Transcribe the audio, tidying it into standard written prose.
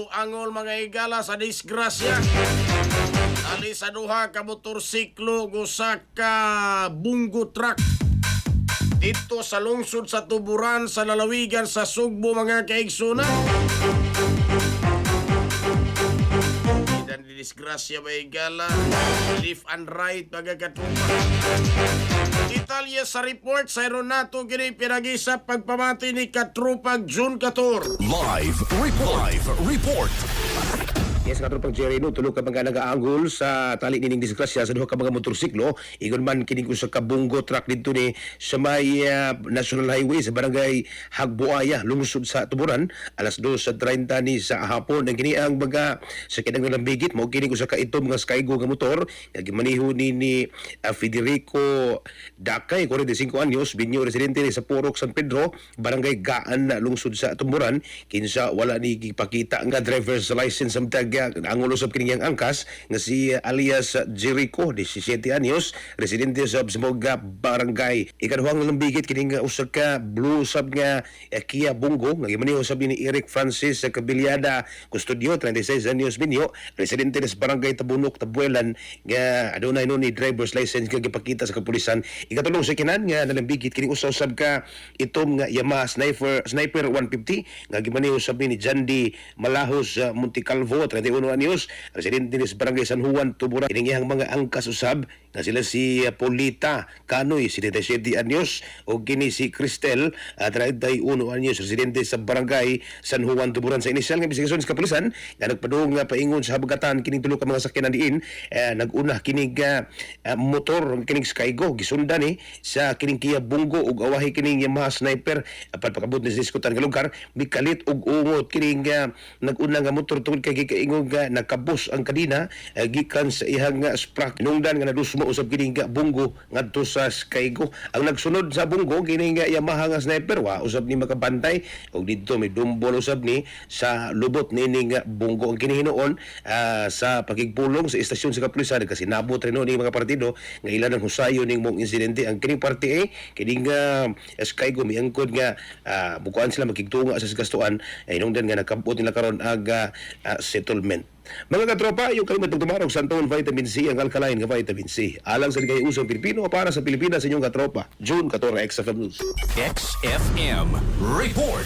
Giduangol mga higala sa disgrasya. Ali sa duha ka motorsiklo usa ka bunggo truck dito sa lungsod sa Tuburan sa lalawigan sa Sugbo mga kaigsunan. Dan di disgrasya mga higala, left and right mga katrupa. Detalye sa report sa Aeronato kini pinagisap pagpamati ni Katrupag June Kator. Live report. Yes, katropang Jerry, no, tulog ka mga nag-aangol sa tali nining disgrasya sa duha ka mga motorsiklo. Igon man kining sa kabunggo truck dito ni sa may National Highway sa barangay Hagbuaya, lungsod sa Tuburan, alas 2:30 ni sa hapon. Ang kini ang mga sa kinang nalambigit mo kining sa kaitom nga Skygo nga motor nga gimaniho ni Federico Dakay, 45 anyos, binyo residente ni sa Purok San Pedro, barangay Gaan, lungsod sa Tuburan. Kinsa wala ni gipakita nga driver's license samtang ang ulusop kini ang angkas nga si alias Jericho, 17 anyos, residente sa Smoga barangay. Ikaduhang lambigit kini nga usa ka blue sub nga Kia Bungo nga gimaniho sabi ni Eric Francis sa Kabilyada Custodio, 36 anyos binyo, residente sa barangay Tabunok, Tabuelan nga adunay no ni driver's license nga gipakita sa kapulisan. Ikatulong sa kinan nga nalambigit kini usab ka itom nga Yamaha Sniper 150 nga gimaniho sabi ni Jandy Malahos Monticalvo, 31 anyos, residente sa barangay San Juan, Tuburan. Kining iyang mga angkas usab nga sila si Polita Canoy, 77 anyos, o kini si Cristel, 31 anyos, residente sa barangay San Juan, Tuburan. Sa inisyal nga investigasyon sa kapulisan nga nagpadung nga paingon sa habagatan kining tulo ka mga sakyanan diin, nag-una kining motor kining Skygo gisundan ni sa kining Kia Bungo ug awahi kining Yamaha Sniper. Apan pakabot ni sa diskutan nga lugar, mikalit ug ungot kining nag-una nga motor tungod kay gikaingon nga nakabus ang kadina gikan sa ihang sprock. Nungdan nga nadusmo usab kini nga Bungo ngadto sa Skygo. Ang nagsunod sa Bungo kini nga Yamaha nga Sniper wa usab ni makabantay ug didto may dumbol usab ni sa lubot nini nga Bungo. Ang kini hinuon sa pagigpulong sa istasyon sa kapulisan kasi nabot rin ni mga partido nga ilan ang husayo ning mong insidente. Ang kining parte kini nga Skygo miangkod nga bukuan sila makigtunga sa gastuan ay nungdan nga nakabot nila karon aga settlement. Mga katropa, yung kalimutan tumarog sa Anton Vitamin C, ang alkaline nga vitamin C. Alang sa ligay usong Pilipino para sa Pilipinas sa inyong katropa. June 14, XFM News. XFM report.